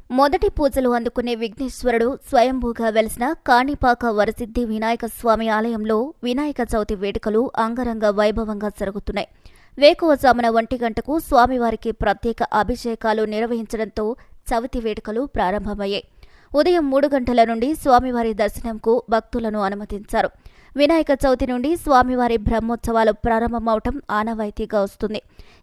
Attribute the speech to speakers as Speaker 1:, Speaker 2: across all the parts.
Speaker 1: మొదటి పూజలు అందుకునే విఘ్నేశ్వరుడు స్వయంభూగా వెలిసిన కాణిపాక వరసిద్ధి వినాయక స్వామి ఆలయంలో వినాయక చవితి వేడుకలు అంగరంగ వైభవంగా జరుగుతున్నాయి. వేకువజామున 1 గంటకు స్వామివారికి ప్రత్యేక అభిషేకాలు నిర్వహించడంతో చవితి వేడుకలు ప్రారంభమయ్యాయి. ఉదయం 3 గంటల నుండి స్వామివారి దర్శనంకు భక్తులను అనుమతించారు. వినాయక చవితి నుండి స్వామివారి బ్రహ్మోత్సవాలు ప్రారంభమవటం ఆనవాయితీగా వస్తుంది.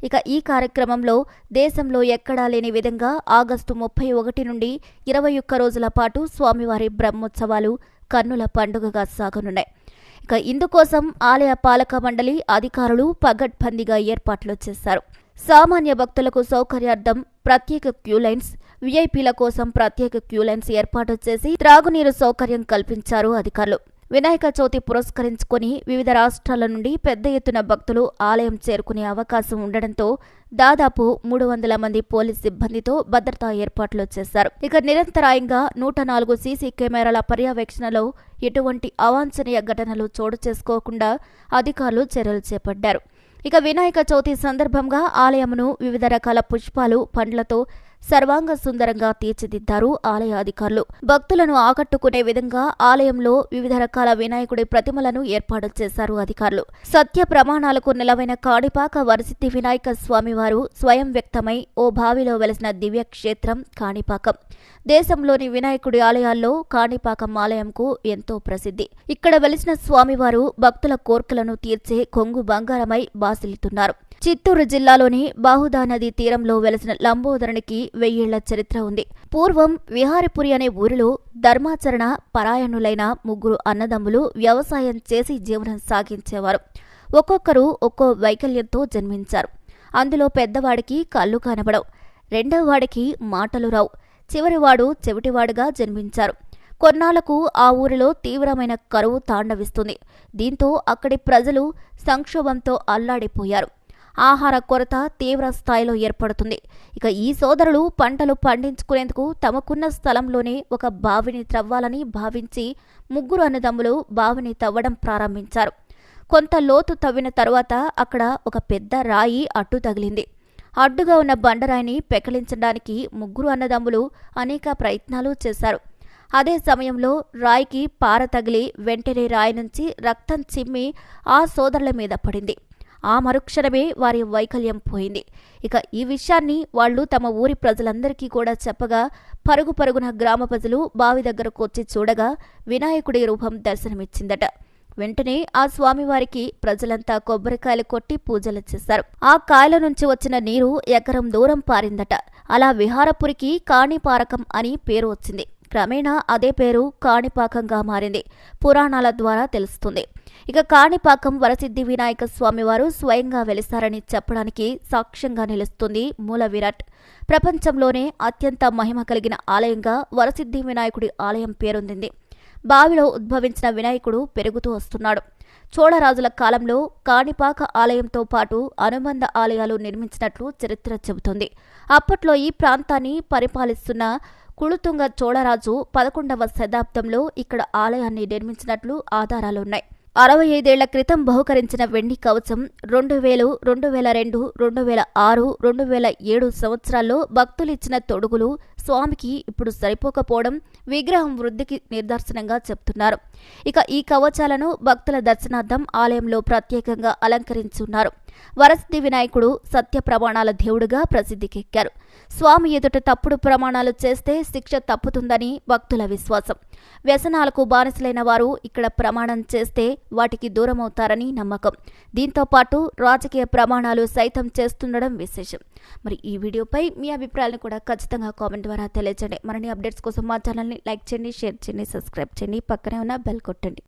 Speaker 1: ఇక ఈ కార్యక్రమంలో దేశంలో ఎక్కడా లేని విధంగా ఆగస్టు 31 నుండి 21 రోజుల పాటు స్వామివారి బ్రహ్మోత్సవాలు కన్నుల పండుగగా సాగనున్నాయి. ఇక ఇందుకోసం ఆలయ పాలక మండలి అధికారులు పగడ్బందీగా ఏర్పాట్లు చేశారు. సామాన్య భక్తులకు సౌకర్యార్థం ప్రత్యేక క్యూలైన్స్, వీఐపీల కోసం ప్రత్యేక క్యూలైన్స్ ఏర్పాటు చేసి త్రాగునీరు సౌకర్యం కల్పించారు అధికారులు. వినాయక చవితి పురస్కరించుకుని వివిధ రాష్ట్రాల నుండి పెద్ద ఎత్తున భక్తులు ఆలయం చేరుకునే అవకాశం ఉండడంతో దాదాపు 300 మంది పోలీస్ సిబ్బందితో భద్రతా ఏర్పాట్లు చేశారు. ఇక నిరంతరాయంగా 104 సీసీ కెమెరాల పర్యవేక్షణలో ఎటువంటి అవాంఛనీయ ఘటనలు చోటు చేసుకోకుండా అధికారులు చర్యలు చేపట్టారు. ఇక వినాయక చవితి సందర్భంగా ఆలయమును వివిధ రకాల పుష్పాలు, పండ్లతో సర్వాంగ సుందరంగా తీర్చిదిద్దారు ఆలయ అధికారులు. భక్తులను ఆకట్టుకునే విధంగా ఆలయంలో వివిధ రకాల వినాయకుడి ప్రతిమలను ఏర్పాటు చేశారు అధికారులు. సత్య ప్రమాణాలకు నిలవైన కాణిపాక వరసిద్ధి వినాయక స్వామివారు స్వయం వ్యక్తమై ఓ బావిలో వెలసిన దివ్య క్షేత్రం కాణిపాకం. దేశంలోని వినాయకుడి ఆలయాల్లో కాణిపాకం ఆలయంకు ఎంతో ప్రసిద్ధి. ఇక్కడ వెలిసిన స్వామివారు భక్తుల కోర్కెలను తీర్చే కొంగు బంగారమై బాసిల్లుతున్నారు. చిత్తూరు జిల్లాలోని బాహుదా నదీ తీరంలో వెలసిన లంబోదరునికి 1000 ఏళ్ల చరిత్ర ఉంది. పూర్వం విహారిపురి అనే ఊరిలో ధర్మాచరణ పరాయణులైన 3 అన్నదమ్ములు వ్యవసాయం చేసి జీవనం సాగించేవారు. ఒక్కొక్కరు ఒక్కో వైకల్యంతో జన్మించారు. అందులో పెద్దవాడికి కళ్ళు కనబడవు, రెండవవాడికి మాటలు రావు, చివరివాడు చెవిటివాడుగా జన్మించారు. కొన్నాళ్లకు ఆ ఊరిలో తీవ్రమైన కరువు తాండవిస్తుంది. దీంతో అక్కడి ప్రజలు సంక్షోభంతో అల్లాడిపోయారు. ఆహార కొరత తీవ్ర స్థాయిలో ఏర్పడుతుంది. ఇక ఈ సోదరులు పంటలు పండించుకునేందుకు తమకున్న స్థలంలోనే ఒక బావిని త్రవ్వాలని భావించి 3 అన్నదమ్ములు బావిని తవ్వడం ప్రారంభించారు. కొంత లోతు తవ్విన తరువాత అక్కడ ఒక పెద్ద రాయి అడ్డు తగిలింది. అడ్డుగా ఉన్న బండరాయిని పెకలించడానికి 3 అన్నదమ్ములు అనేక ప్రయత్నాలు చేశారు. అదే సమయంలో రాయికి పార తగిలి వెంటనే రాయి నుంచి రక్తం చిమ్మి ఆ సోదరుల మీద పడింది. ఆ మరుక్షణమే వారి వైకల్యం పోయింది. ఇక ఈ విషయాన్ని వాళ్లు తమ ఊరి ప్రజలందరికీ కూడా చెప్పగా పరుగున గ్రామ ప్రజలు బావి దగ్గరకు వచ్చి చూడగా వినాయకుడి రూపం దర్శనమిచ్చిందట. వెంటనే ఆ స్వామివారికి ప్రజలంతా కొబ్బరికాయలు కొట్టి పూజలు చేశారు. ఆ కాయల నుంచి వచ్చిన నీరు ఎకరం దూరం పారిందట. అలా విహారపురికి కాణిపారకం అని పేరు వచ్చింది. క్రమేణా అదే పేరు కాణిపాకంగా మారింది. పురాణాల ద్వారా తెలుస్తుంది. ఇక కాణిపాకం వరసిద్ధి వినాయక స్వామివారు స్వయంగా వెలిసారని చెప్పడానికి సాక్ష్యంగా నిలుస్తుంది మూల విరాట్. ప్రపంచంలోనే అత్యంత మహిమ కలిగిన ఆలయంగా వరసిద్ధి వినాయకుడి ఆలయం పేరొందింది. బావిలో ఉద్భవించిన వినాయకుడు పెరుగుతూ వస్తున్నాడు. చోళరాజుల కాలంలో కాణిపాక ఆలయంతో పాటు అనుబంధ ఆలయాలు నిర్మించినట్లు చరిత్ర చెబుతోంది. అప్పట్లో ఈ ప్రాంతాన్ని పరిపాలిస్తున్న కుళుతుంగ చోళరాజు 11వ శతాబ్దంలో ఇక్కడ ఆలయాన్ని నిర్మించినట్లు ఆధారాలున్నాయి. 65 ఏళ్ల క్రితం బహుకరించిన వెండి కవచం 2000, 2002, 2006, 2007 సంవత్సరాల్లో భక్తులిచ్చిన తొడుగులు స్వామికి ఇప్పుడు సరిపోకపోవడం విగ్రహం వృద్ధికి నిదర్శనంగా చెప్తున్నారు. ఇక ఈ కవచాలను భక్తుల దర్శనార్థం ఆలయంలో ప్రత్యేకంగా అలంకరించున్నారు. వరసిద్ధి వినాయకుడు సత్య ప్రమాణాల దేవుడుగా ప్రసిద్ధికెక్కారు. స్వామి ఎదుట తప్పుడు ప్రమాణాలు చేస్తే శిక్ష తప్పుతుందని భక్తుల విశ్వాసం. వ్యసనాలకు బానిసలైన వారు ఇక్కడ ప్రమాణం చేస్తే వాటికి దూరమవుతారని నమ్మకం. దీంతో పాటు రాజకీయ ప్రమాణాలు సైతం చేస్తుండడం విశేషం. మరి ఈ వీడియోపై మీ అభిప్రాయాలను కూడా ఖచ్చితంగా కామెంట్ ద్వారా తెలియజేయండి. మరిన్ని అప్డేట్స్ కోసం మా ఛానల్ని లైక్ చేయండి, షేర్ చేయండి, సబ్స్క్రైబ్ చేయండి, పక్కనే ఉన్న బెల్ కొట్టండి.